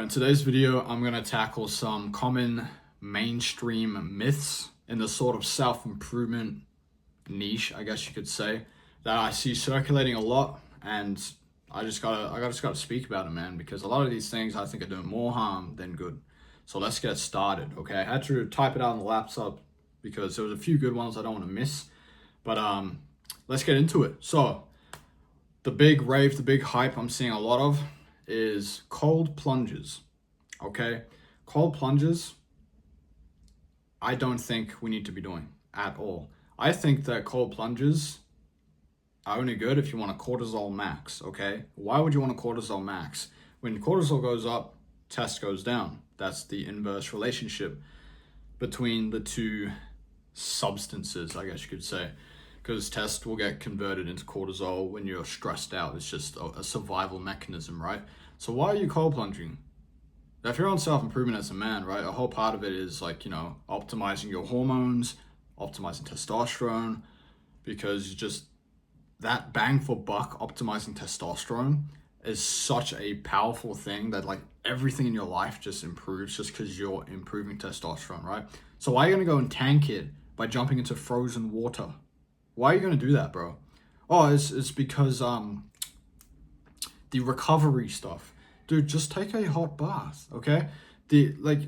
In today's video, I'm going to tackle some common mainstream myths in the sort of self-improvement niche, I guess you could say, that I see circulating a lot, and I just gotta speak about it, man, because a lot of these things I think are doing more harm than good. So let's get started, okay? I had to type it out on the laptop because there was a few good ones I don't want to miss, but let's get into it. So the big rave, the big hype I'm seeing a lot of is cold plunges, okay? Cold plunges, I don't think we need to be doing at all. I think that cold plunges are only good if you want a cortisol max, okay? Why would you want a cortisol max? When cortisol goes up, test goes down. That's the inverse relationship between the two substances, I guess you could say, because test will get converted into cortisol when you're stressed out. It's just a survival mechanism, right? So why are you cold plunging? If you're on self-improvement as a man, right, a whole part of it is like, optimizing your hormones, optimizing testosterone, because just that bang for buck optimizing testosterone is such a powerful thing that like everything in your life just improves just because you're improving testosterone, right? So why are you going to go and tank it by jumping into frozen water? Why are you going to do that, bro? Oh, it's because the recovery stuff. Dude, just take a hot bath, okay?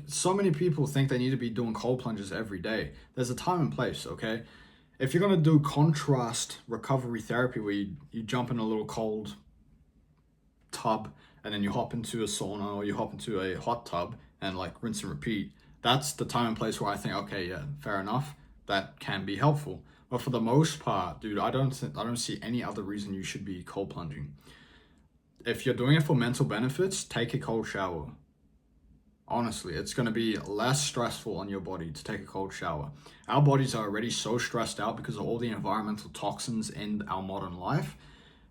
So many people think they need to be doing cold plunges every day. There's a time and place, okay? If you're gonna do contrast recovery therapy where you jump in a little cold tub and then you hop into a sauna or you hop into a hot tub and like rinse and repeat, that's the time and place where I think, okay, yeah, fair enough, that can be helpful. But for the most part, dude, I don't see any other reason you should be cold plunging. If you're doing it for mental benefits, take a cold shower. Honestly, it's going to be less stressful on your body to take a cold shower. Our bodies are already so stressed out because of all the environmental toxins in our modern life.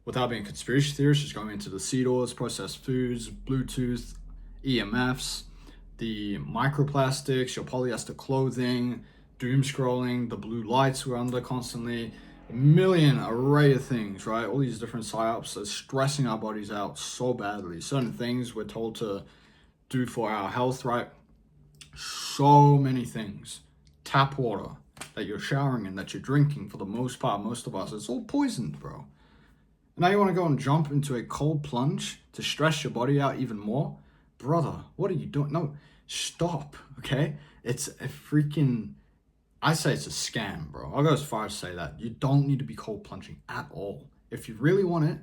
Without being a conspiracy theorist, just going into the seed oils, processed foods, Bluetooth, EMFs, the microplastics, your polyester clothing, doom scrolling, the blue lights we're under constantly, a million array of things, right? All these different psyops are stressing our bodies out so badly. Certain things we're told to do for our health, right? So many things. Tap water that you're showering in, that you're drinking, for the most part, most of us, it's all poisoned, bro. And now you want to go and jump into a cold plunge to stress your body out even more? Brother, what are you doing? No, stop, okay? It's a freaking, I say it's a scam, bro. I'll go as far as say that. You don't need to be cold plunging at all. If you really want it,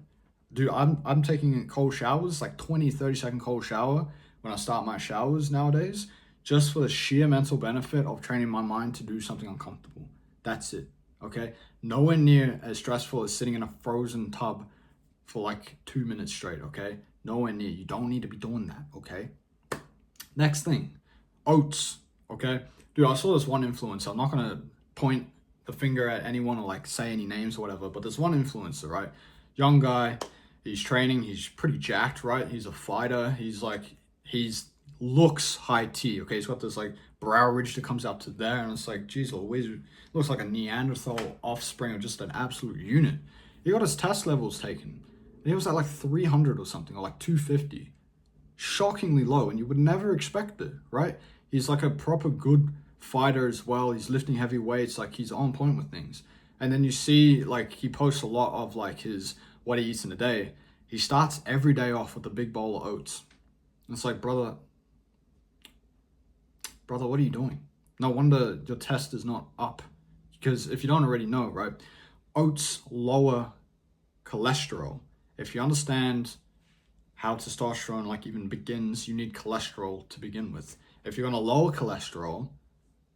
dude, I'm taking cold showers, like 20-30 second cold shower when I start my showers nowadays, just for the sheer mental benefit of training my mind to do something uncomfortable. That's it, okay? Nowhere near as stressful as sitting in a frozen tub for like 2 minutes straight, okay? Nowhere near. You don't need to be doing that, okay? Next thing, oats, okay? Dude, I saw this one influencer. I'm not going to point the finger at anyone or like say any names or whatever, but there's one influencer, right? Young guy, he's training, he's pretty jacked, right? He's a fighter. He's looks high T, okay? He's got this like brow ridge that comes up to there, and it's like, geez Louise, looks like a Neanderthal offspring of just an absolute unit. He got his test levels taken, and he was at like 300 or something, or like 250. Shockingly low, and you would never expect it, right? He's like a proper good fighter as well. He's lifting heavy weights, like he's on point with things. And then you see, like, he posts a lot of like what he eats in a day. He starts every day off with a big bowl of oats. And it's like, brother, what are you doing? No wonder your test is not up. Because if you don't already know, right, oats lower cholesterol. If you understand how testosterone like even begins, you need cholesterol to begin with. If you're gonna lower cholesterol,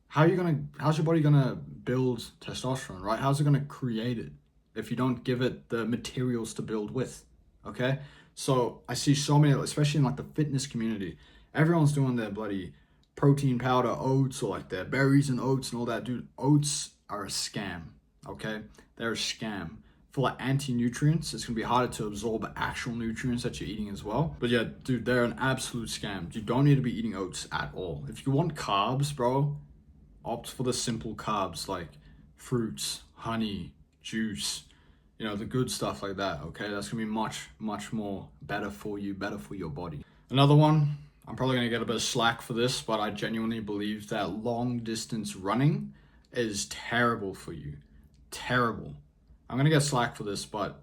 how's your body gonna build testosterone, right? How's it gonna create it if you don't give it the materials to build with, okay? So I see so many, especially in like the fitness community, everyone's doing their bloody protein powder oats or like their berries and oats and all that. Dude, oats are a scam, okay? They're a scam. For like anti-nutrients, it's gonna be harder to absorb actual nutrients that you're eating as well. But yeah, dude, they're an absolute scam. You don't need to be eating oats at all. If you want carbs, bro, opt for the simple carbs like fruits, honey, juice, the good stuff like that, okay? That's gonna be much, much more better for you, better for your body. Another one, I'm probably going to get a bit of slack for this, but I genuinely believe that long distance running is terrible for you. Terrible. I'm going to get slack for this, but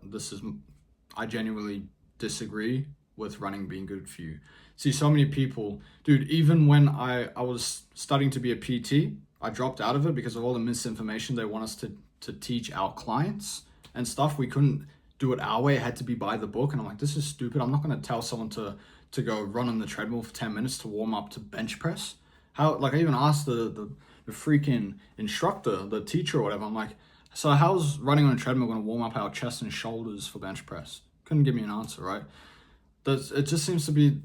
I genuinely disagree with running being good for you. See, so many people, dude, even when I was studying to be a PT, I dropped out of it because of all the misinformation they want us to teach our clients and stuff. We couldn't do it our way. It had to be by the book. And I'm like, this is stupid. I'm not going to tell someone to go run on the treadmill for 10 minutes to warm up to bench press. How, like, I even asked the freaking instructor, the teacher or whatever, I'm like, so how's running on a treadmill going to warm up our chest and shoulders for bench press? Couldn't give me an answer, right? It just seems to be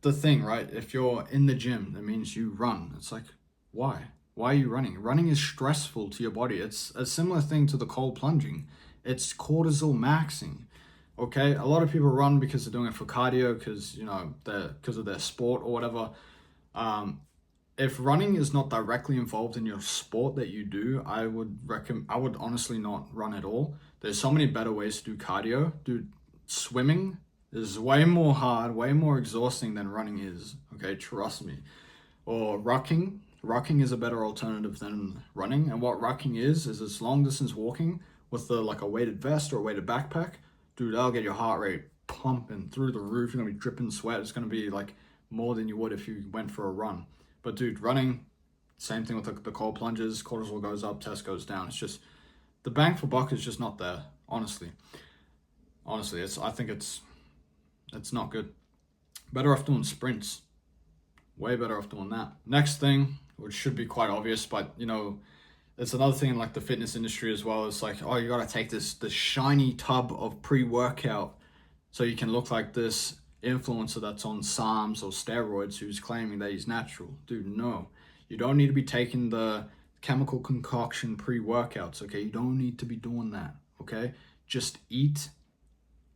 the thing, right? If you're in the gym, that means you run. It's like, why? Why are you running? Running is stressful to your body. It's a similar thing to the cold plunging. It's cortisol maxing. Okay, a lot of people run because they're doing it for cardio, because because of their sport or whatever. If running is not directly involved in your sport that you do, I would honestly not run at all. There's so many better ways to do cardio. Dude, swimming is way more hard, way more exhausting than running is. Okay, trust me. Or rucking. Rucking is a better alternative than running. And what rucking is it's long distance walking with a weighted vest or a weighted backpack. Dude, that'll get your heart rate pumping through the roof. You're gonna be dripping sweat. It's gonna be like more than you would if you went for a run. But dude, running, same thing with the cold plunges. Cortisol goes up, test goes down. It's just the bang for buck is just not there. Honestly, I think it's not good. Better off doing sprints. Way better off doing that. Next thing, which should be quite obvious, but it's another thing in like the fitness industry as well. It's like, oh, you gotta take this shiny tub of pre-workout so you can look like this influencer that's on SARMs or steroids who's claiming that he's natural. Dude, no. You don't need to be taking the chemical concoction pre-workouts, okay? You don't need to be doing that, okay? Just eat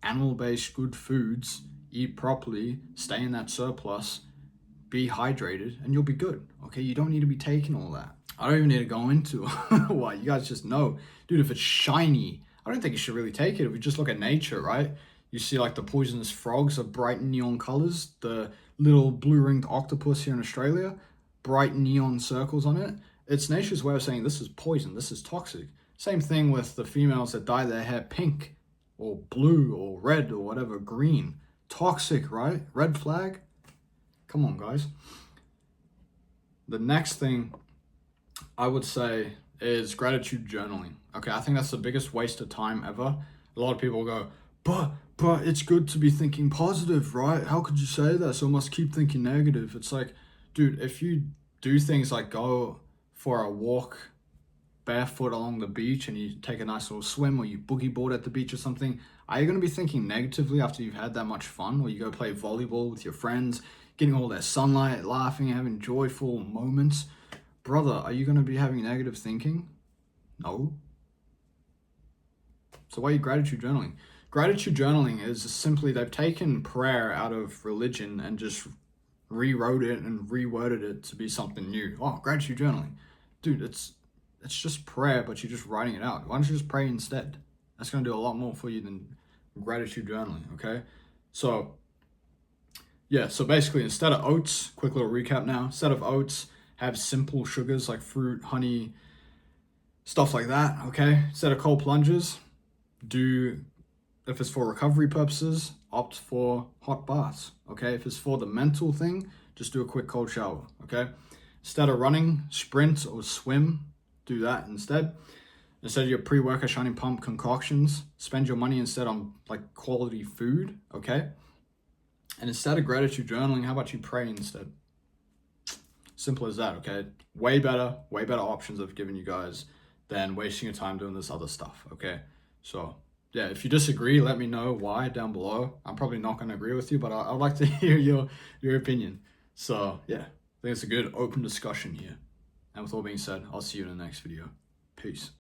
animal-based good foods, eat properly, stay in that surplus, be hydrated, and you'll be good, okay? You don't need to be taking all that. I don't even need to go into why. You guys just know. Dude, if it's shiny, I don't think you should really take it. If we just look at nature, right? You see like the poisonous frogs of bright neon colors, the little blue-ringed octopus here in Australia, bright neon circles on it. It's nature's way of saying this is poison, this is toxic. Same thing with the females that dye their hair pink or blue or red or whatever, green. Toxic, right? Red flag. Come on, guys. The next thing I would say is gratitude journaling. Okay, I think that's the biggest waste of time ever. A lot of people go, but it's good to be thinking positive, right? How could you say that? So I must keep thinking negative. It's like, dude, if you do things like go for a walk barefoot along the beach and you take a nice little swim, or you boogie board at the beach or something, are you going to be thinking negatively after you've had that much fun? Or you go play volleyball with your friends, getting all that sunlight, laughing, having joyful moments? Brother, are you going to be having negative thinking? No. So why are you gratitude journaling? Gratitude journaling is simply they've taken prayer out of religion and just rewrote it and reworded it to be something new. Oh, gratitude journaling. Dude, it's just prayer, but you're just writing it out. Why don't you just pray instead? That's going to do a lot more for you than gratitude journaling, okay? So, yeah, so basically instead of oats, quick little recap now, instead of oats, have simple sugars like fruit, honey, stuff like that, okay? Instead of cold plunges, if it's for recovery purposes, opt for hot baths, okay? If it's for the mental thing, just do a quick cold shower, okay? Instead of running, sprint or swim, do that instead. Instead of your pre-workout shiny pump concoctions, spend your money instead on like quality food, okay? And instead of gratitude journaling, how about you pray instead? Simple as that, okay? Way better options I've given you guys than wasting your time doing this other stuff, okay? So, yeah, if you disagree, let me know why down below. I'm probably not going to agree with you, but I'd like to hear your opinion. So, yeah, I think it's a good open discussion here. And with all being said, I'll see you in the next video. Peace.